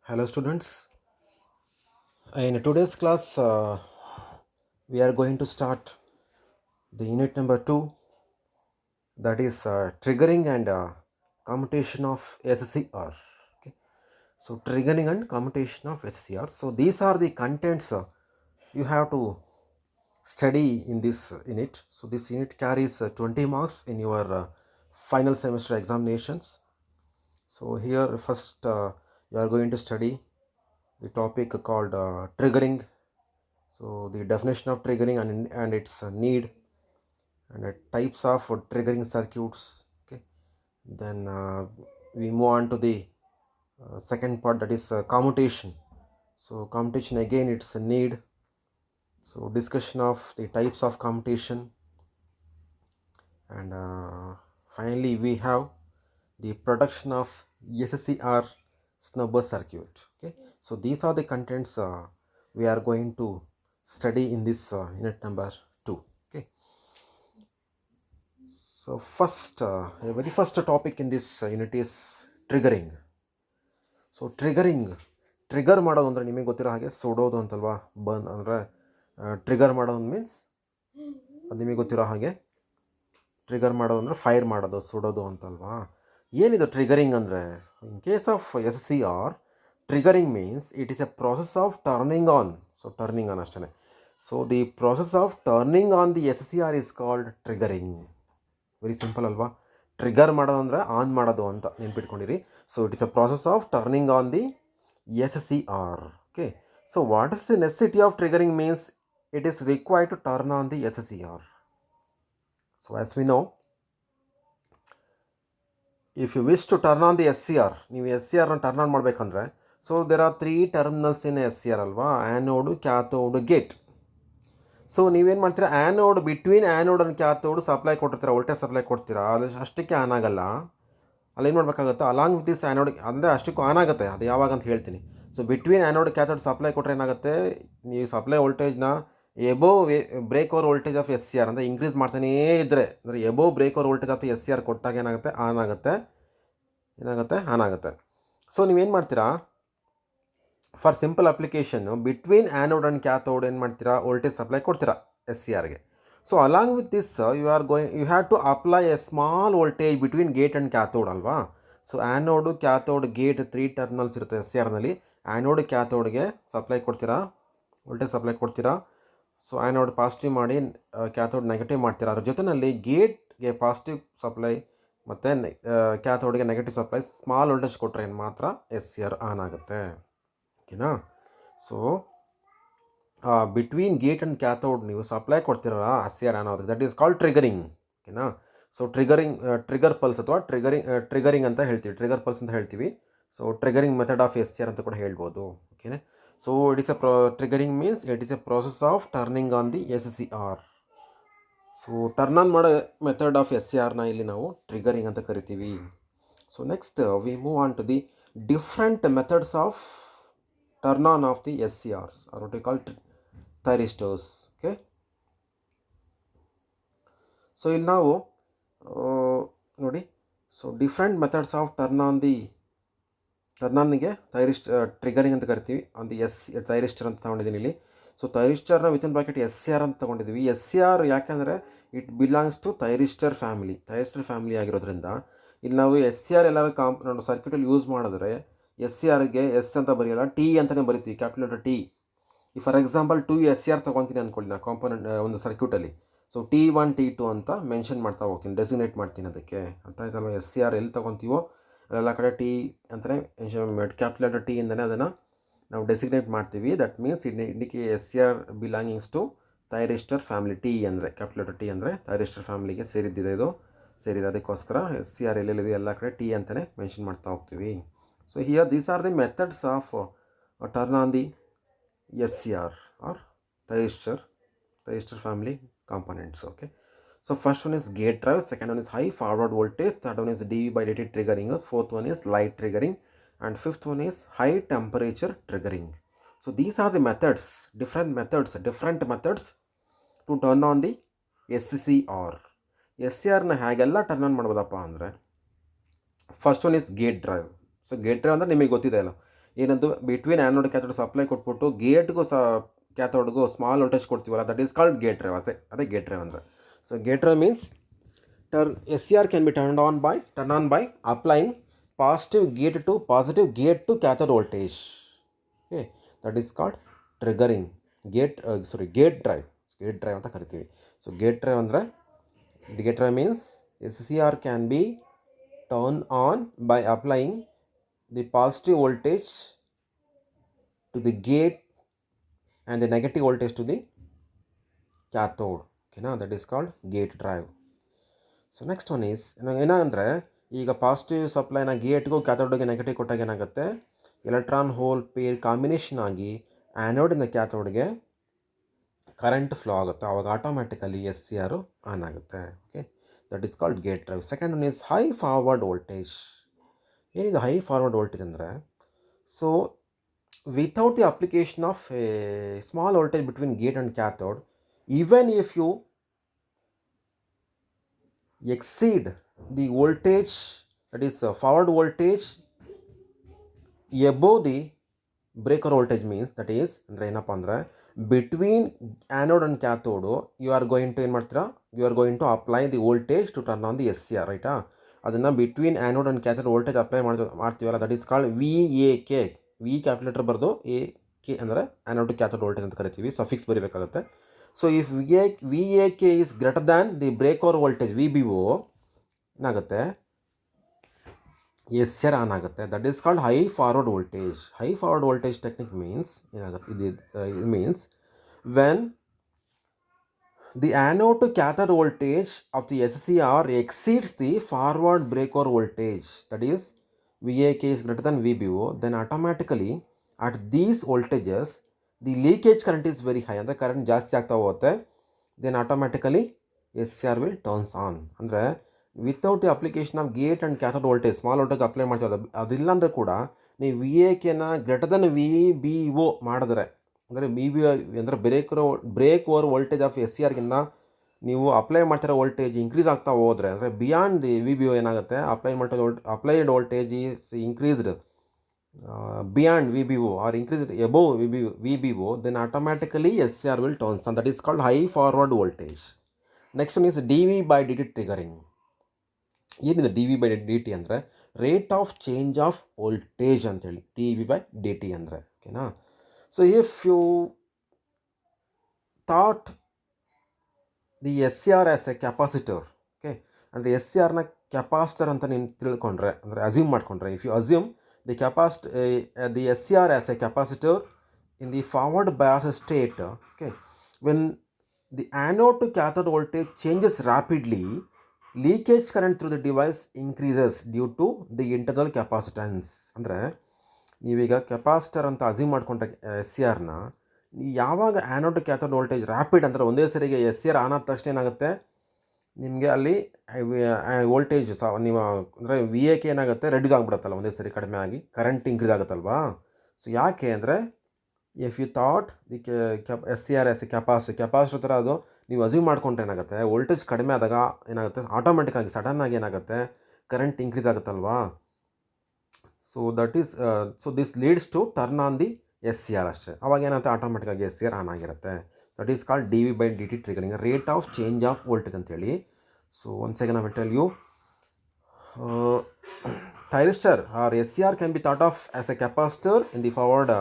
Hello students. In today's class, we are going to start the unit number 2, that is triggering and commutation of SCR. Okay. So triggering and commutation of SCR. So these are the contents you have to study in this unit. So this unit carries 20 marks in your final semester examinations. So here first you are going to study the topic called triggering. So the definition of triggering and its need and types of triggering circuits. Okay. Then we move on to the second part, that is commutation. So commutation, again, it's a need. So discussion of the types of commutation, and finally we have the production of SCR snubber circuit. Okay. So these are the contents we are going to study in this unit number 2. Okay. So first, the very first topic in this unit is triggering. So trigger ಮಾಡೋದು ಅಂದರೆ ನಿಮಗೆ ಗೊತ್ತಿರೋ ಹಾಗೆ ಸುಡೋದು ಅಂತಲ್ವಾ. Burn ಅಂದರೆ trigger ಮಾಡೋದು means ಅದು ನಿಮಗೆ ಗೊತ್ತಿರೋ ಹಾಗೆ ಟ್ರಿಗರ್ ಮಾಡೋದು ಅಂದರೆ ಫೈರ್ ಮಾಡೋದು, ಸುಡೋದು ಅಂತಲ್ವಾ. ಏನಿದು ಟ್ರಿಗರಿಂಗ್ ಅಂದರೆ? In case of SCR, triggering means it is a process of turning on. So turning on ಅಷ್ಟೇ. So the process of turning on the SCR is called triggering. Very simple ಅಲ್ವಾ. Trigger ಮಾಡೋದು ಅಂದರೆ on ಮಾಡೋದು ಅಂತ ನೆನ್ಪಿಟ್ಕೊಂಡಿರಿ. So it is a process of turning on the SCR. Okay. So what is the necessity of triggering means it is required to turn on the SCR. So as we know, if you wish to turn on the SCR, ನೀವು SCRನ turn on ಮಾಡಬೇಕಂದ್ರೆ, so there are 3 terminals in SCR ಅಲ್ವಾ. Anode, cathode, gate. So ನೀವೇನು ಮಾಡ್ತೀರಾ, anode, between anode and cathode supply ಕೊಟ್ಟಿರ್ತೀರ, voltage supply ಕೊಡ್ತೀರಾ. ಅದು ಅಷ್ಟಕ್ಕೆ ಆನ್ ಆಗಲ್ಲ. ಅಲ್ಲೇನು ಮಾಡಬೇಕಾಗುತ್ತೆ, ಅಲಾಂಗ್ ವಿತ್ ದಿಸ್ ಆ್ಯನೋಡ್ ಅಂದರೆ ಅಷ್ಟಕ್ಕೂ ಆನ್ ಆಗುತ್ತೆ. ಅದು ಯಾವಾಗ ಅಂತ ಹೇಳ್ತೀನಿ. So between anode cathode supply ಕೊಟ್ಟರೆ ಏನಾಗುತ್ತೆ, ನೀವು ಸಪ್ಲೈ ವೋಲ್ಟೇಜ್ನ above break over voltage of SCR ಅಂದರೆ ಇನ್ಕ್ರೀಸ್ ಮಾಡ್ತಾನೇ ಇದ್ದರೆ, ಅಂದರೆ above break over voltage of SCR ಕೊಟ್ಟಾಗ ಏನಾಗುತ್ತೆ, ಆನ್ ಆಗುತ್ತೆ. ಆನ್ ಆಗುತ್ತೆ. ಸೊ ನೀವೇನು ಮಾಡ್ತೀರಾ, for simple application, between anode and cathode ಏನು ಮಾಡ್ತೀರಾ, ವೋಲ್ಟೇಜ್ ಸಪ್ಲೈ ಕೊಡ್ತೀರಾ SCRಗೆ. So along with this you have to apply a small voltage between gate and cathode ಅಲ್ವಾ. So anode, cathode, gate 3 terminals ಇರುತ್ತೆ SCRನಲ್ಲಿ. ಆ್ಯನೋಡ್, ಕ್ಯಾಥೋಡ್ಗೆ ಸಪ್ಲೈ ಕೊಡ್ತೀರಾ, voltage supply ಕೊಡ್ತೀರಾ. ಸೊ ಆ್ಯನೋಡ್ ಪಾಸಿಟಿವ್ ಮಾಡಿ, ಕ್ಯಾಥೋಡ್ ನೆಗೆಟಿವ್ ಮಾಡ್ತೀರಾ. ಅದ್ರ ಜೊತೆಯಲ್ಲಿ ಗೇಟ್ಗೆ ಪಾಸಿಟಿವ್ ಸಪ್ಲೈ ಮತ್ತು ಕ್ಯಾಥೋಡ್ಗೆ ನೆಗೆಟಿವ್ ಸಪ್ಲೈ, ಸ್ಮಾಲ್ ವೋಲ್ಟೇಜ್ ಕೊಟ್ಟರೆ ಏನು ಮಾತ್ರ SCR ಆನ್ ಆಗುತ್ತೆ. ಓಕೆನಾ. So between gate and cathode ನೀವು ಸಪ್ಲೈ ಕೊಡ್ತಿರಲ್ಲ SCR ಆನ್ ಆಗೋದಕ್ಕೆ, ದಟ್ ಈಸ್ ಕಾಲ್ಡ್ ಟ್ರಿಗರಿಂಗ್. ಓಕೆನಾ. ಸೊ ಟ್ರಿಗರ್ ಪಲ್ಸ್ ಅಥವಾ ಟ್ರಿಗರಿಂಗ್ ಅಂತ ಹೇಳ್ತೀವಿ, ಟ್ರಿಗರ್ ಪಲ್ಸ್ ಅಂತ ಹೇಳ್ತೀವಿ. So triggering method of SCR ಅಂತ ಕೂಡ ಹೇಳ್ಬೋದು. ಓಕೆನಾ. So it is triggering means it is a process of turning on the SCR. So turn on ಮಾಡೋ ಮೆಥಡ್ ಆಫ್ SCRನ ಇಲ್ಲಿ ನಾವು ಟ್ರಿಗರಿಂಗ್ ಅಂತ ಕರಿತೀವಿ. So next we move on to the different methods of turn on of the SCRs, or what we call thyristors. Okay. So ಇಲ್ಲಿ ನಾವು ನೋಡಿ, so different methods of turn ಆನ್ಗೆ triggering ಅಂತ ಕರಿತೀವಿ. ಆನ್ ದಿ ಥೈರಿಸ್ಟರ್ ಅಂತ ತೊಗೊಂಡಿದ್ದೀನಿ ಇಲ್ಲಿ. So ಥೈರಿಸ್ಟರ್ನ ವಿತಿನ್ ಬ್ರಾಕೆಟ್ SCR ಅಂತ ತೊಗೊಂಡಿದ್ದೀವಿ. SCR ಯಾಕೆಂದರೆ it belongs to thyristor family ಆಗಿರೋದ್ರಿಂದ ಇಲ್ಲಿ ನಾವು SCR ಎಲ್ಲರೂ ಸರ್ಕ್ಯೂಟಲ್ಲಿ ಯೂಸ್ ಮಾಡಿದ್ರೆ SCRಗೆ S ಅಂತ ಬರೆಯಲ್ಲ, T ಅಂತಲೇ ಬರಿತೀವಿ, ಕ್ಯಾಲ್ಕುಲೇಟರ್ T. ಈ ಫಾರ್ ಎಕ್ಸಾಂಪಲ್ 2 SCR ತೊಗೊತೀನಿ ಅಂದ್ಕೊಳ್ಳಿ ನಾನು ಕಾಂಪೋನೆಂಟ್ ಒಂದು ಸರ್ಕ್ಯೂಟಲ್ಲಿ. ಸೊ T1 T2 ಅಂತ ಮೆನ್ಷನ್ ಮಾಡ್ತಾ ಹೋಗ್ತೀನಿ, ಡೆಸಿಗ್ನೇಟ್ ಮಾಡ್ತೀನಿ. ಅದಕ್ಕೆ ಅರ್ಥ ಆಯ್ತಲ್ವ. SCR ಎಲ್ಲಿ ತೊಗೊತೀವೋ ಅಲ್ಲೆಲ್ಲ ಕಡೆ T ಅಂತಲೇ ಕ್ಯಾಲ್ಕುಲೇಟರ್ T ಇಂದನೇ ಅದನ್ನು ನಾವು ಡೆಸಿಗ್ನೇಟ್ ಮಾಡ್ತೀವಿ. ದಟ್ ಮೀನ್ಸ್ ಇದಕ್ಕೆ SCR belongings to thyristor family. T ಅಂದರೆ ಕ್ಯಾಲ್ಕುಲೇಟರ್ T ಅಂದರೆ ಥೈರಿಸ್ಟರ್ ಫ್ಯಾಮಿಲಿಗೆ ಸೇರಿದ್ದಿದೆ, ಸೇರಿದೆ. ಅದಕ್ಕೋಸ್ಕರ SCR ಎಲ್ಲೆಲ್ಲಿದೆ ಎಲ್ಲ ಕಡೆ T ಅಂತಲೇ ಮೆನ್ಷನ್ ಮಾಡ್ತಾ ಹೋಗ್ತೀವಿ. So here these are the methods of turn on the SCR or thyristor family components. Okay. So first one is gate drive, second one is high forward voltage, third one is dV/dt triggering, fourth one is light triggering, and fifth one is high temperature triggering. So these are the methods, different methods to turn on the SCR. SCRನ ಹೇಗೆಲ್ಲ turn on ಮಾಡ್ಬೋದಪ್ಪ ಅಂದರೆ, first one is gate drive. So gate drive ಅಂದರೆ ನಿಮಗೆ ಗೊತ್ತಿದೆ ಅಲ್ಲ, ಏನದು between anode cathode supply ಕೊಟ್ಬಿಟ್ಟು ಗೇಟ್ಗೂ ಕ್ಯಾಥೋಡ್ಗೂ ಸ್ಮಾಲ್ ವೋಲ್ಟೇಜ್ ಕೊಡ್ತೀವಲ್ಲ, that is called gate drive. ಅದೇ ಗೇಟ್ ಡ್ರೈವ್ ಅಂದರೆ. So gate drive means SCR can be turned on by applying positive gate to cathode voltage. Okay, that is called triggering. Gate drive ಅಂತ ಕರಿತೀವಿ. So gate drive means SCR can be turned on by applying the positive voltage to the gate and the negative voltage to the cathode. Okay, now that is called gate drive. So next one is ಏನಂದರೆ, ಈಗ positive ಸಪ್ಲೈನ ಗೇಟ್ಗೂ ಕ್ಯಾಥೋಡ್ಗೆ negative ಕೊಟ್ಟಾಗ ಏನಾಗುತ್ತೆ, electron hole peer combination ಆಗಿ ಆ್ಯನೋಡಿಂದ ಕ್ಯಾಥೋಡ್ಗೆ current flow ಆಗುತ್ತೆ. ಆವಾಗ automatically SCR on ಆಗುತ್ತೆ. Okay, that is called gate drive. Second one is high forward voltage. ಏನಿದು high forward voltage ಅಂದರೆ, so without the application of a small voltage between gate and cathode, even if you exceed the voltage, that is forward voltage above the breaker voltage, means that is ಅಂದರೆ ಏನಪ್ಪ ಅಂದರೆ, between anode and cathode you are going to apply the voltage to turn on the SCR, ರೈಟಾ? ಅದನ್ನು between anode and cathode voltage apply ಮಾಡ್ತೀವಲ್ಲ, that is called VAK. V calculator ಬರೆದು AK ಅಂದರೆ anode to cathode voltage ಅಂತ ಕರಿತೀವಿ, ಸಫಿಕ್ಸ್ ಬರೀಬೇಕಾಗುತ್ತೆ. So if VAK is greater than the break over voltage VBO, ಏನಾಗುತ್ತೆ, SCR ಆನ್ ಆಗುತ್ತೆ. That is called high forward voltage. High forward voltage technique means ಏನಾಗುತ್ತೆ, ಇದು means when the anode to cathode voltage of the SCR exceeds the forward breakover voltage, that is VAK is greater than VBO, then automatically at these voltages the leakage current is very high, ಅಂದರೆ current ಜಾಸ್ತಿ ಆಗ್ತಾ ಹೋಗುತ್ತೆ. then automatically SCR will turns on. ಅಂದರೆ without the application of gate and cathode voltage small voltage apply ಮಾಡ್ತೀವಿ, ಅದಿಲ್ಲ ಅಂದರೆ ಕೂಡ ನೀವು VAKನ ಗ್ರೇಟರ್ ದೆನ್ VBO ಮಾಡಿದ್ರೆ, ಅಂದರೆ VBO ಅಂದರೆ ಬ್ರೇಕ್ ಓವರ್ ವೋಲ್ಟೇಜ್ ಆಫ್ SCRಗಿಂತ ನೀವು ಅಪ್ಲೈ ಮಾಡ್ತಿರೋ ವೋಲ್ಟೇಜ್ ಇನ್ಕ್ರೀಸ್ ಆಗ್ತಾ ಹೋದರೆ, ಅಂದರೆ ಬಿಯಾಂಡ್ ದಿ VBO ಏನಾಗುತ್ತೆ, applied voltage is increased beyond VBO are increased above VBO, then automatically SCR will turns on. That is called high forward voltage. Next one is DV/dt triggering. ಏನಿದೆ DV/dt ಅಂದರೆ rate of change of voltage ಅಂತೇಳಿ DV/dt ಅಂದರೆ. ಓಕೆನಾ? So if you thought the SCR as a capacitor, okay, ಅಂದರೆ SCRನ capacitor ಅಂತ ನೀನು ತಿಳ್ಕೊಂಡ್ರೆ, ಅಂದರೆ ಅಸ್ಯೂಮ್ ಮಾಡಿಕೊಂಡ್ರೆ, if you assume the SCR as a capacitor in the forward bias state, okay, when the anode to cathode voltage changes rapidly, leakage current through the device increases due to the internal capacitance. ಅಂದರೆ ನೀವೀಗ capacitor ಅಂತ assume ಮಾಡಿಕೊಂಡ್ರೆ SCRನ, ಯಾವಾಗ anode to cathode voltage rapid ಅಂದರೆ ಒಂದೇ ಸರಿಗೆ SCR on ಆದ ತಕ್ಷಣ ಏನಾಗುತ್ತೆ, ನಿಮಗೆ ಅಲ್ಲಿ ವೋಲ್ಟೇಜ್ ನೀವು ಅಂದರೆ VAK ಏನಾಗುತ್ತೆ, ರೆಡ್ಯೂಸ್ ಆಗಿಬಿಡುತ್ತಲ್ಲ, ಒಂದೇ ಸರಿ ಕಡಿಮೆ ಆಗಿ ಕರೆಂಟ್ ಇನ್ಕ್ರೀಸ್ ಆಗುತ್ತಲ್ವಾ. ಸೊ ಯಾಕೆ ಅಂದರೆ, if you thought the SCR as a capacitor ಥರ ಅದು ನೀವು ಅಸ್ಯೂಮ್ ಮಾಡ್ಕೊಂಡ್ರೆ ಏನಾಗುತ್ತೆ, ವೋಲ್ಟೇಜ್ ಕಡಿಮೆ ಆದಾಗ ಏನಾಗುತ್ತೆ, ಆಟೋಮೆಟಿಕ್ಕಾಗಿ ಸಡನ್ನಾಗಿ ಏನಾಗುತ್ತೆ, ಕರೆಂಟ್ ಇನ್ಕ್ರೀಸ್ ಆಗುತ್ತಲ್ವಾ. So that is so this leads to turn on the SCR ಅಷ್ಟೇ. ಅವಾಗ ಏನಾಗುತ್ತೆ, ಆಟೋಮೆಟಿಕ್ಕಾಗಿ SCR ಆನ್ ಆಗಿರುತ್ತೆ. That is called DV/dt triggering, rate of change of voltage ಅಂತೇಳಿ. So once again I will tell you, thyristor or SCR can be thought of as a capacitor in the forward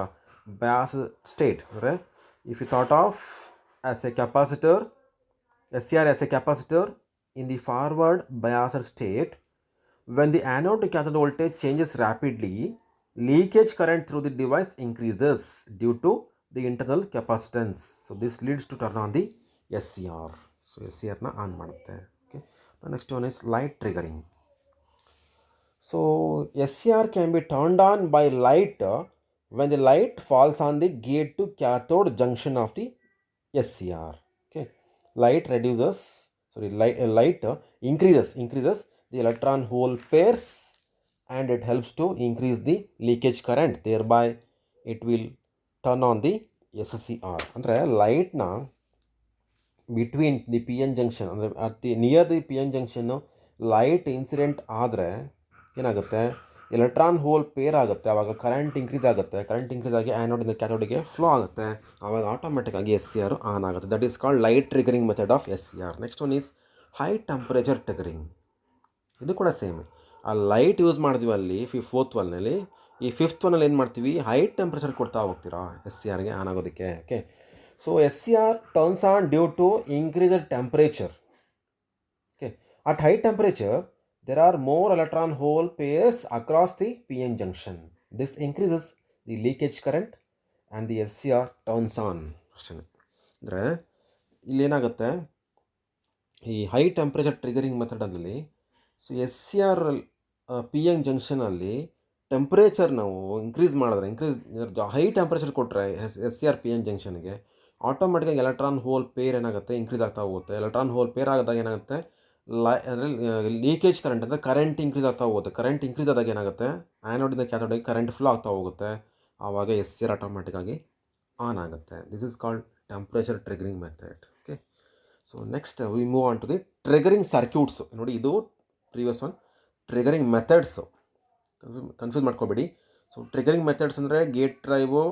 bias state. ಅಂದರೆ if you thought of as a capacitor, SCR as a capacitor in the forward bias state, when the anode to cathode voltage changes rapidly, leakage current through the device increases due to the internal capacitance. So this leads to turn on the SCR. So SCR na on ಮಾಡುತ್ತೆ. Okay. The next one is light triggering. So SCR can be turned on by light when the light falls on the gate to cathode junction of the SCR. Okay. Light increases the electron hole pairs and it helps to increase the leakage current, thereby it will turn on the SCR. ಅಂದರೆ ಲೈಟ್ನ between the PN junction, ಅಂದರೆ near the PN ಜಂಕ್ಷನ್ನು light incident ಆದರೆ ಏನಾಗುತ್ತೆ, electron hole pair ಆಗುತ್ತೆ, ಆವಾಗ current increase ಆಗುತ್ತೆ, current increase ಆಗಿ ಆ್ಯನೋಡಿಂದ ಕ್ಯಾಥೋಡಿಗೆ ಫ್ಲೋ ಆಗುತ್ತೆ, ಆವಾಗ ಆಟೋಮೆಟಿಕ್ ಆಗಿ ಎಸ್ ಸಿ ಆರ್ ಆನ್ ಆಗುತ್ತೆ. That is called light triggering method of S C R. Next one is high temperature triggering. ಇದು ಕೂಡ ಸೇಮ್. ಆ ಲೈಟ್ ಯೂಸ್ ಮಾಡಿದ್ವಿ ಅಲ್ಲಿ ಫೋರ್ತ್ ಒನ್ನಲ್ಲಿ. ಈ ಫಿಫ್ತ್ ಒನ್ನಲ್ಲಿ ಏನು ಮಾಡ್ತೀವಿ, ಹೈ ಟೆಂಪ್ರೇಚರ್ ಕೊಡ್ತಾ ಹೋಗ್ತೀರಾ ಎಸ್ ಸಿ ಆರ್ಗೆ ಆನ್ ಆಗೋದಕ್ಕೆ. Okay, so S C R turns on due to increased temperature. Okay, at high temperature, there are more electron hole pairs across the PN junction. This increases the leakage current and the SCR turns on. ಅಷ್ಟೇ. ಅಂದರೆ ಇಲ್ಲೇನಾಗುತ್ತೆ, ಈ high temperature triggering ಮೆಥಡಲ್ಲಿ so S C R P N ಜಂಕ್ಷನಲ್ಲಿ temperature ನಾವು increase ಮಾಡಿದ್ರೆ high temperature ಕೊಟ್ಟರೆ S C R P N ಜಂಕ್ಷನ್ಗೆ ಆಟೋಮೆಟಿಕಾಗಿ ಎಲೆಕ್ಟ್ರಾನ್ ಹೋಲ್ ಪೇರ್ ಏನಾಗುತ್ತೆ ಇಂಕ್ರೀಸ್ ಆಗ್ತಾ ಹೋಗುತ್ತೆ. ಎಲೆಕ್ಟ್ರಾನ್ ಹೋಲ್ ಪೇರ್ ಆದಾಗ ಏನಾಗುತ್ತೆ, ಅಂದರೆ ಲೀಕೇಜ್ ಕರೆಂಟ್ ಅಂದರೆ ಕರೆಂಟ್ ಇಂಕ್ರೀಸ್ ಆಗ್ತಾ ಹೋಗುತ್ತೆ. ಕರೆಂಟ್ ಇಂಕ್ರೀಸ್ ಆದಾಗ ಏನಾಗುತ್ತೆ, ಆ್ಯನೋಡಿಂದ ಕ್ಯಾಥೋಡಿಗೆ ಕರೆಂಟ್ ಫ್ಲೋ ಆಗ್ತಾ ಹೋಗುತ್ತೆ, ಆವಾಗ ಎಸ್ ಸಿ ಆರ್ ಆಟೋಮೆಟಿಕ್ಕಾಗಿ ಆನ್ ಆಗುತ್ತೆ. This is called temperature triggering method. Okay, so next we move on to the triggering circuits. ನೋಡಿ, ಇದು previous one. Triggering methods confuse ಮಾಡ್ಕೋಬೇಡಿ. ಸೊ ಟ್ರಿಗರಿಂಗ್ ಮೆಥಡ್ಸ್ ಅಂದರೆ gate drive,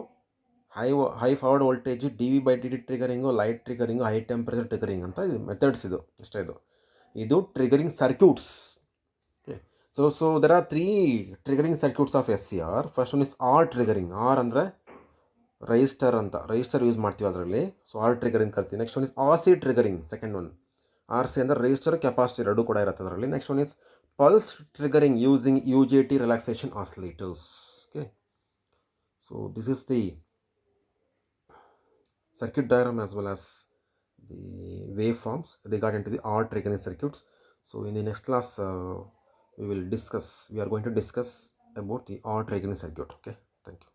high forward voltage, D V by D T triggering, light triggering, high temperature triggering ಅಂತ ಇದು methods. ಇಷ್ಟೇ ಇದು triggering circuits. Okay, so there are 3 triggering circuits of S C R. First one is R triggering. R ಅಂದರೆ resistor ಅಂತ, resistor use ಮಾಡ್ತೀವಿ ಅದರಲ್ಲಿ, so R triggering ಕರ್ತೀವಿ. Next one is R C triggering, second one. R C ಅಂದರೆ resistor capacitor ಎರಡೂ ಕೂಡ ಇರುತ್ತೆ ಅದರಲ್ಲಿ. Next one is pulse triggering using U J T relaxation oscillators. Okay, so this is the circuit diagram as well as the waveforms regarding to the R triggering circuits. So in the next class we are going to discuss about the R triggering circuit. Okay, thank you.